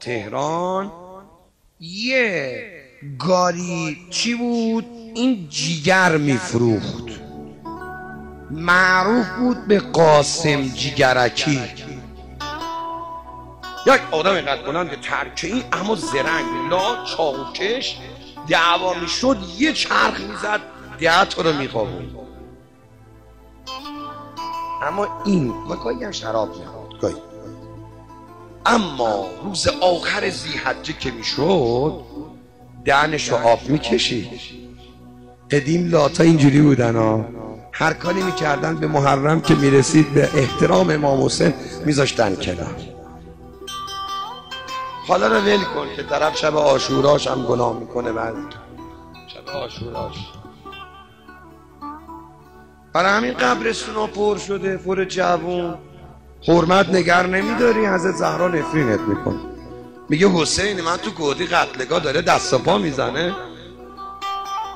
تهران یه گاری چی بود؟ این جیگر میفروخت، معروف بود به قاسم جیگرکی. یک آدم اینقدر بلند ترکه این اما زرنگ، لا چاوکش، دعوا میشد یه چرخ میزد 10 تا رو میخوابوند. اما این و گاهی هم شراب میخورد گاهی. اما روز آخر ذی‌حجه که میشد دهنش رو آب میکشید. قدیم لاتا اینجوری بودن ها، هر کاری میکردن به محرم که میرسید به احترام امام حسین میذاشتن کنار. حالا رو ول کن که طرف شب عاشوراش هم گناه میکنه. بعد شب عاشوراش برای همین قبرستونا پر شده، پر جوون. حرمت نگر نمیداری، حضرت زهرا نفرینت میکنه. میگه حسین من تو گودی قتلگاه داره دست و پا میزنه،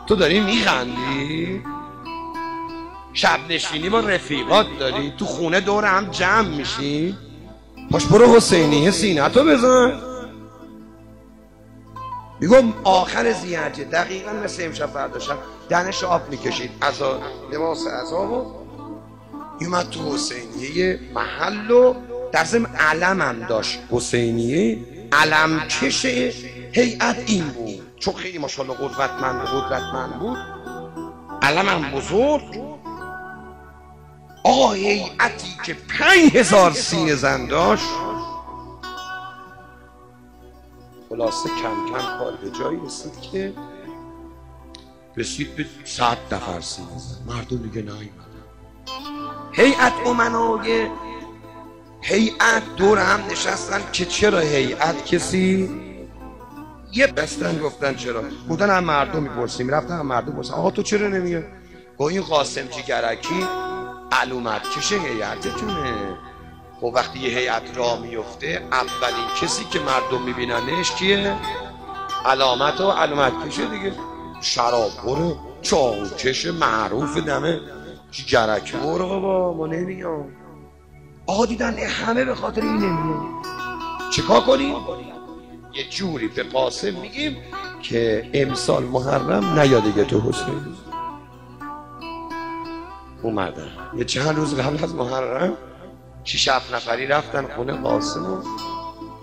تو داری میخندی؟ شب نشینی با رفیقات داری، تو خونه دور هم جمع میشی، پاش برو حسینیه سینه‌تو بزن. میگم آخر ذی‌حجه دقیقا مثل امشب فردا شب دهنش آب میکشید، لباس عذابو میومد تو حسینیه محل و در ضمن علم هم داشت. حسینیه علم کش هیئت این بود، چون خیلی ماشاءالله قدرتمند بود، علم هم بزرگ. آقا هیئتی که 5000 سینه زن داشت. خلاصه کم کم کار به جایی رسید که رسید به 100 نفر سینه زن. مردم دیگه نیومدن. هیئت امنای هیئت دور هم نشستن که چرا هیئت کسی یه بستن گفتن چرا؟ بودن هم مردم میپرسیم، رفتن هم مردم پرسن آقا تو چرا نمیای؟ گو این قاسم جیگرکی علومت کشه هیئتتونه. خب وقتی یه هیئت راه میفته اولین کسی که مردم میبیننش کیه؟ علامت و علومت کشه دیگه. شراب بره چاوکش معروف دمه جیگرکی برو بابا ما نمیام. آقا دیدن همه به خاطر این نمیام، چیکار کنیم؟ یه جوری به قاسم میگیم که امسال محرم نیا دیگه تو حسین. اومدن یه چند روز قبل از محرم 6-7 نفری رفتن خونه قاسم و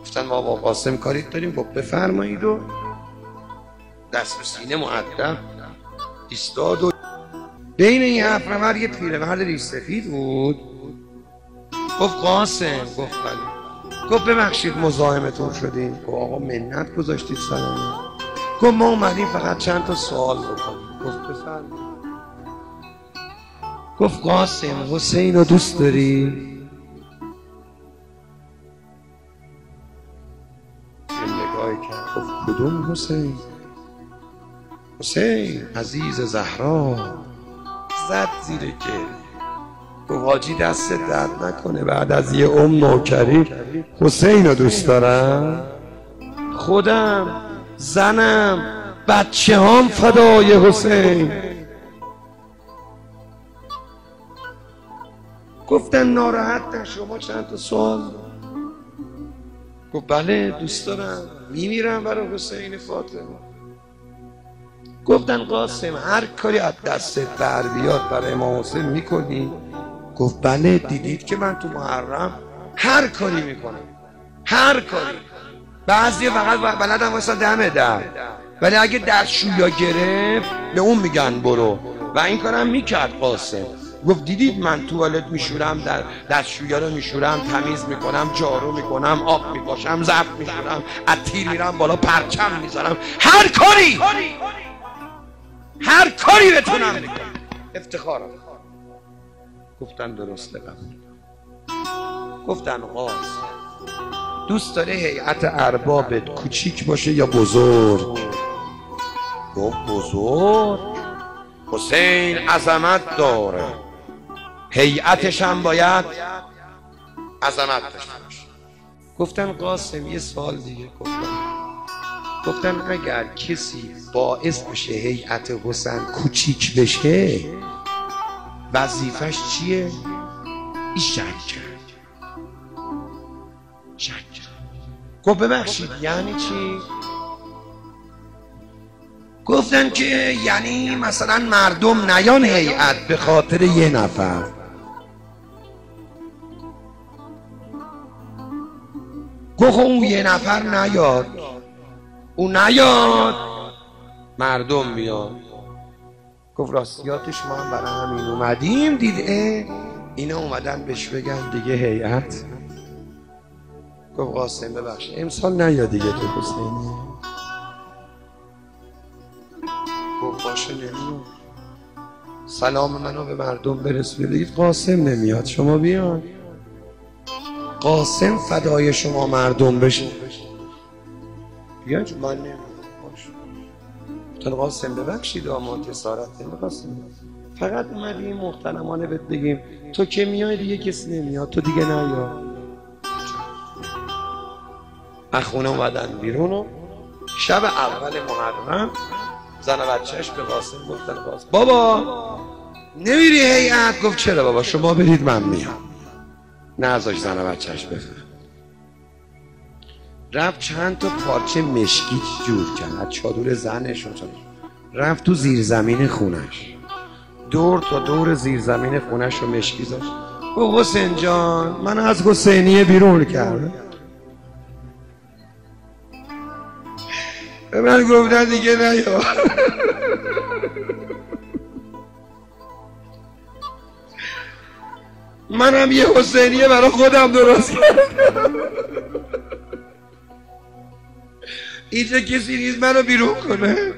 گفتن ما با قاسم کاری داریم. گفت بفرمایید و دست به سینه مؤدب ایستاد و بین این 7 نفر یه پیرمرد ریش سفید بود. گفت قاسم، گفت بله. گفت ببخشید مزاحمتون شدیم. گفت آقا منت گذاشتید سرمون. گفت ما اومدیم فقط چند تا سوال بکنیم. گفت بفرمایید. گفت قاسم حسین رو دوست داری؟ این نگاهی کرد گفت کدوم حسین؟ حسین عزیز زهرا. زد زیر گریه. گفت حاجی دست درد نکنه، بعد از یه نوکری حسین رو دوست دارم. خودم زنم بچه هم فدای حسین. گفتن ناراحت نشو ما چند تا سوال. گفت بله دوست دارم، میمیرم برای حسین فاطمه. گفتن قاسم هر کاری از دستت بر بیاد برای امام حسین میکنی؟ گفت بله دیدید که من تو محرم هر کاری میکنم، هر کاری. بعضی فقط بلدم واسه دم در، ولی اگه دستشویا گرفت به اون میگن برو و این کارم میکرد قاسم. گفت دیدید من توالت میشورم، در دستشویا رو میشورم، تمیز میکنم، جارو میکنم، آب میپاشم، ظرف میشورم، از تیر میرم بالا پرچم میذارم، هر کاری بتونم میکنم. افتخارم. گفتن درسته قبول. گفتن قاسم دوست داره هیئت اربابت کوچیک باشه یا بزرگ؟ گفت بزرگ. حسین عظمت داره، هیئتش هم باید عظمت داشته باشه. گفتن قاسم یه سوال دیگه. گفتن اگر کسی باعث بشه هیئت حسین کوچیک بشه وظیفش چیه؟ این شک کرد. گفت ببخشید یعنی چی؟ گفتن که یعنی مثلا مردم نیان هیئت به خاطر یه نفر. گفت اون یه نفر نیاد، اون نیاد مردم میاد. گفت راستیاتش ما هم برای همین اومدیم، دید اینا اومدن بهش بگن دیگه هیئت. گفت قاسم ببخشید امسال نیاد دیگه تو حسینی. گفت باشه نمیاد. سلام منو به مردم برسونید بگید قاسم نمیاد شما بیان. قاسم فدای شما مردم بشه. بیان چون من نمیاد. باشه قاسم ببخشید آماد جسارت نمیخواستیم، فقط اومدیم محترمانه بهت بگیم تو که میای دیگه کسی نمیاد، تو دیگه نیا. اخونه اومدن بیرون و شب اول محرم زن و بچهش به قاسم گفتن قاسم بابا نمیری هیئت؟ گفت چرا بابا شما برید من میام. نذاش زن و بچهش بفهم. رفت چند تا پارچه مشکی جور کرد از چادر زنش و رفت تو زیرزمین خونش، دور تا دور زیرزمین خونش رو مشکی زد. گفت حسین جان من از حسینیه بیرون کردم. به من گفتن دیگه نیا. منم یه حسینیه برای خودم درست کردم. اینجا کسی نیست منو بیرون کنه.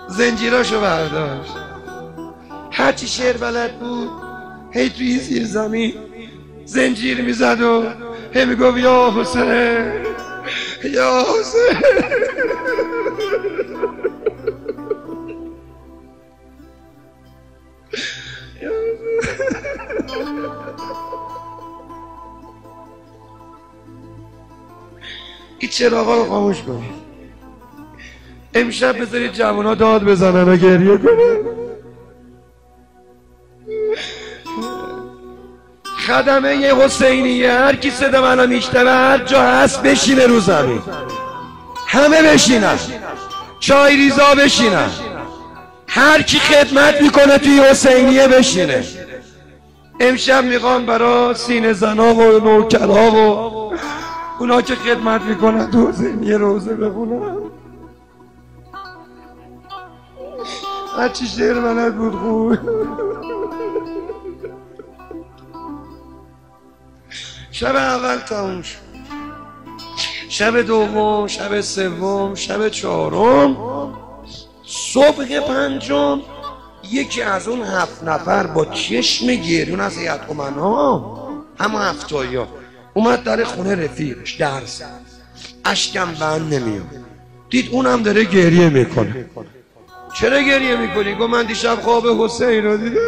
زنجیراشو برداشت، هرچی شعر بلد بود هی توی زیر زمین زنجیر میزد و هی میگفت یا حسین یا حسین. این چراغا رو خاموش کنید. امشب بذارید جوانا داد بزنن و گریه کنن. خدمه یه حسینیه هر کی صدا منو میشنوه هر جا هست بشینه رو زمین، همه بشینن، چای ریزا بشینن، هر کی خدمت میکنه توی حسینیه بشینه. امشب میخوام برای سینه زنا و نوکرها و اونا که خدمت میکنن تو حسینیه روزه بخونن. هرچی شعر بلد بود خوب. شب اول تموم شد، شب دوم، شب سوم، شب چهارم، صبح پنجم یکی از اون 7 نفر با چشم گریون از هیئت امنا، همه هفتایی اومد در خونه رفیقش درس، اشکم بند نمیاد، دید اونم داره گریه میکنه. چرا گریه میکنی؟ گفت من دیشب خواب حسین رو دیدم.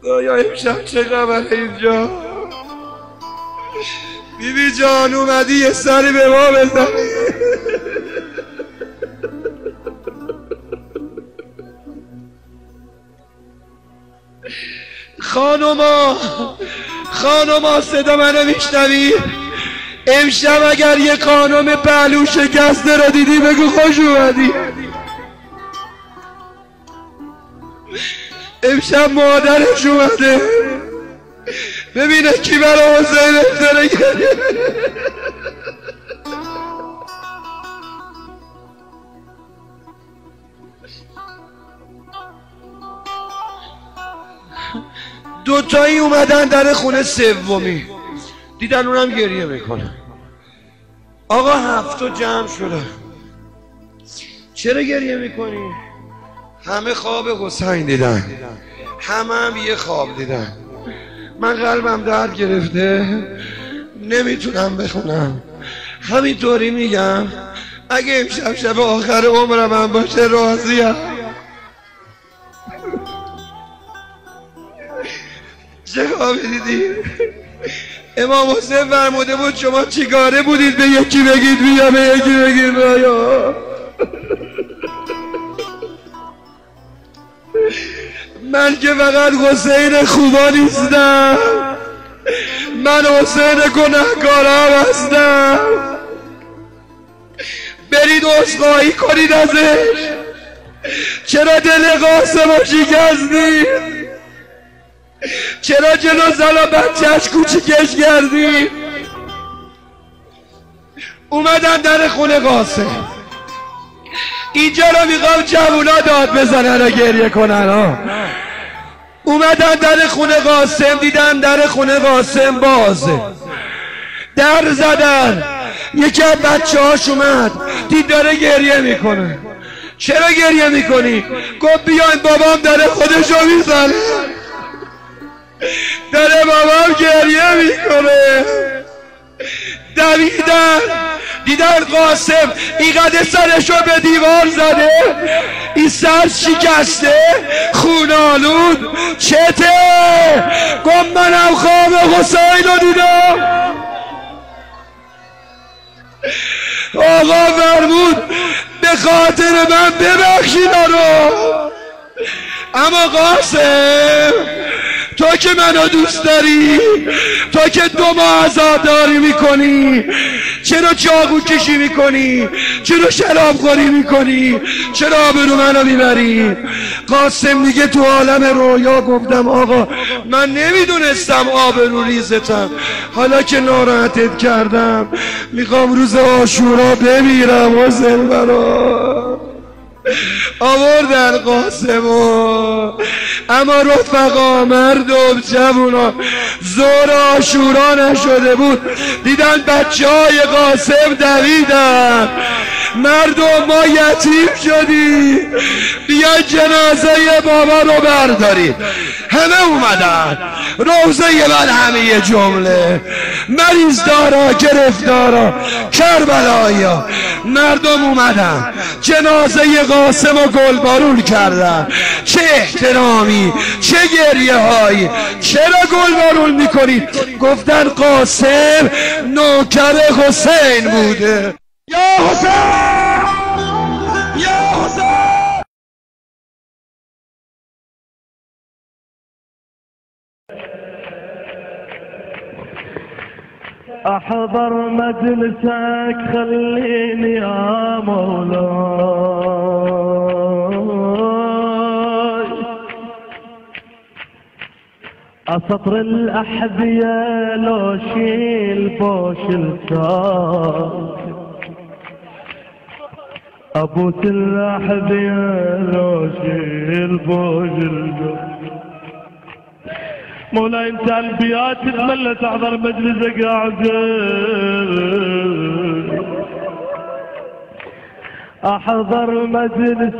یا امشب چه خبره اینجا؟ بیبی جان اومدی یه سری به ما بزنی؟ خانوما صدا منو میشنوی؟ امشب اگر یه خانم پهلو شکسته رو دیدی بگو خوش اومدی. امشب مادرش اومده ببینه کی برای حسین داره گریه. دوتایی اومدن در خونه سومی، دیدن اونم گریه میکنه. آقا 7 جمع شده. چرا گریه میکنی؟ همه خواب حسین دیدن، همه هم یه خواب دیدن. من قلبم درد گرفته نمیتونم بخونم، همینطوری میگم اگه امشب شب آخر عمرم هم باشه راضیم. چه خوابی دیدی؟ امام حسین فرموده بود شما چیکاره بودید به یکی بگید بیا، به یکی بگید بیا. من که فقط حسین خوبا نیستم، من حسین گناهکارم هستم. برید عذرخواهی کنید ازش. چرا دل قاسمو شکستید؟ چرا جلو زن و بچه‌اش کوچیکش کردید؟ اومدن در خونه قاسم. اینجا رو میخوام جوونا داد بزنن و گریه کنن ها. اومدن در خونه قاسم، دیدن در خونه قاسم بازه. در زدن. یکی از بچه‌هاش اومد دید داره گریه میکنه. چرا گریه میکنی؟ گفت بیاین بابام داره خودشو میزنه، داره بابام گریه میکنه. دویدن دیدن قاسم اینقدر سرشو به دیوار زده، این سر شکسته خونالود. چته؟ گفت منم خواب حسین رو دیدم. آقا فرمود به خاطر من ببخشید رو. اما قاسم تو که منو دوست داری، تو که 2 ماه عزاداری میکنی، چرا چاقو کشی میکنی؟ چرا شراب خوری میکنی؟ چرا آبرو منو میبری؟ قاسم میگه تو عالم رویا گفتم آقا من نمیدونستم آبرو ریزتم، حالا که ناراحتت کردم میخوام روز عاشورا بمیرم. حسین برا آوردن قاسمو. اما رفقا مردم جوونا زور عاشورا نشده بود، دیدن بچه های قاسم دویدن. مردم ما یتیم شدی، بیا جنازه بابا رو بردارید. همه اومدن. روزه من همه جمله مریض دارا، گرفتارا، کربلایا. مردم اومدن جنازه قاسم و گلبارون کردن. چه احترامی، چه گریه هایی. چرا گلبارون میکنید؟ گفتن قاسم نوکر حسین بوده. یا حسین، یا حسین. احضر مجلسك خليني يا مولاي، اسطر الاحذية لو شيل بوش الساق، ابوس الاحذية لو شيل بوش الساق. مولاي انت البيات تتملى تحضر مجلسك قاعد، احضر مجلسك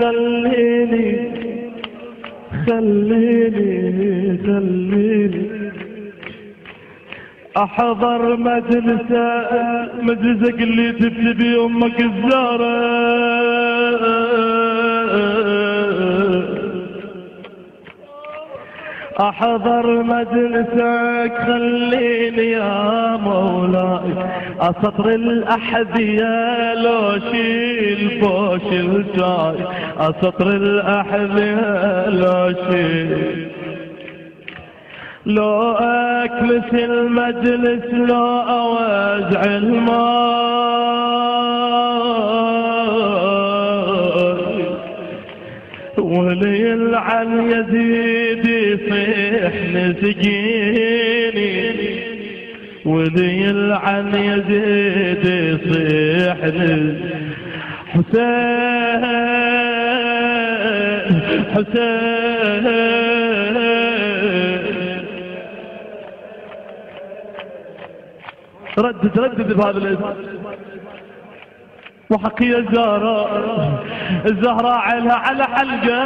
خليني خليني خليني، احضر مجلسك اللي تبكي بيه امك الزهرة، احضر مجلسك خليني يا مولاي، اسطر الاحذية لو شيل بوش الجاي، اسطر الاحذية لو شيل، لو اكمس المجلس لو اوزع الماء، ولي يلعن يزيد يصيح نسقيني، ولي يلعن يزيد يصيح حسين حسين. ردد بهذا الاسم. وحقية الزهراء، الزهراء عينها على حلقة،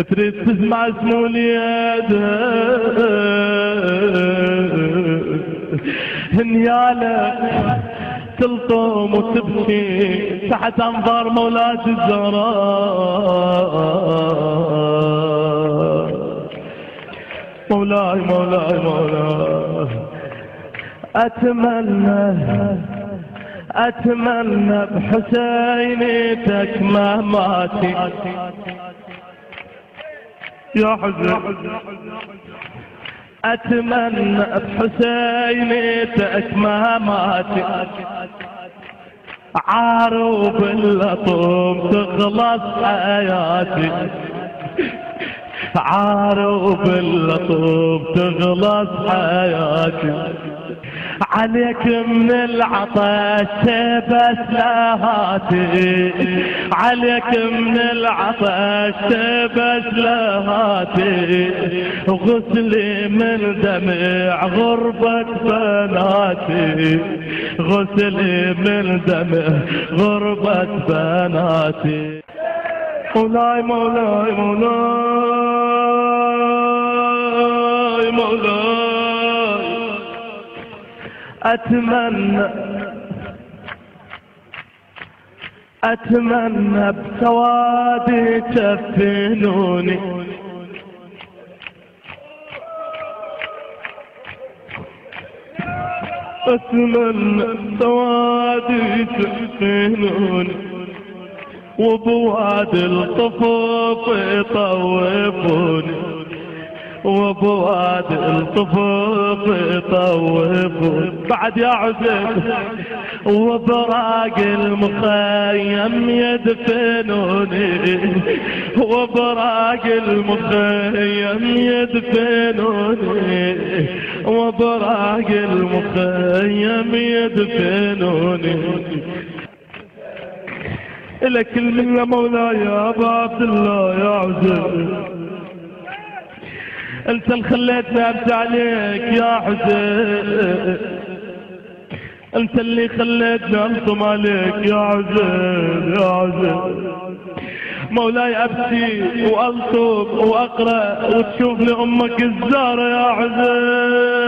تريد تسمع اسمه ليادها، هنيالة تلطم وتبكي تحت انظار مولاة الزهراء. مولاي مولاي مولاي أتمنى بحسينيتك مماتي يا حسين. أتمنى بحسينيتك مماتي عارو باللطم تخلص حياتي. عارو باللطم تخلص حياتي. عليك من العطش بس لهاتي. عليك من العطش بس لهاتي. غسلي من دمع غربة بناتي. غسلي من دمع غربة بناتي. مولاي مولاي مولاي مولاي أتمنى بسوادي تفنوني. أتمنى بسوادي تفنوني وبواد الطفوف يطوفوني. وبواد الطفوف يطوفوني بعد يا عزيز. وبراق المخيم يدفنوني. وبراق المخيم يدفنوني. وبراق المخيم يدفنوني. لك المنة مولاي يا ابا عبد الله يا عزيز. انت اللي خليتني ابكي عليك يا حسين. انت اللي خليتني انصم عليك يا عزيز يا عزيز. مولاي ابكي والطب واقرا وتشوف لي امك الزهره يا عزيز.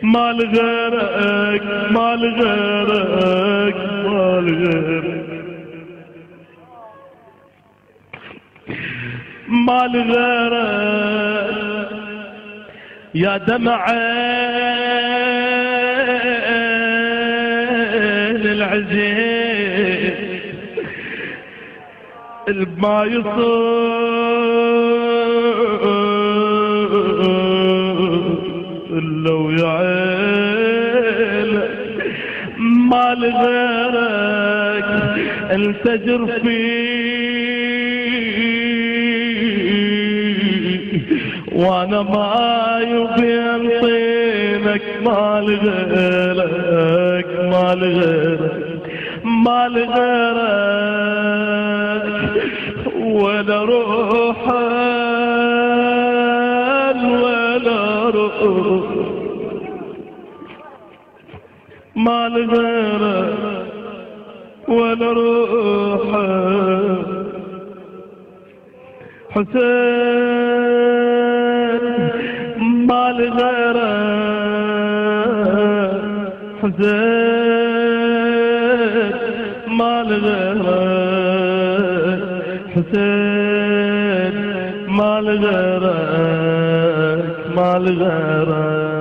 مال غيرك مال غيرك مال غيرك مال غيرك يا دمع العزيز. الما يصير لو يعيل مال غيرك انتجر فيه وانا ما يبين طينك. مال غيرك مال غيرك مال غيرك ولا روح ولا روح. مال غيرك ولا روح حسين. مال غيرك حسين. مال غيرك حسين. مال غيرك مال غيرك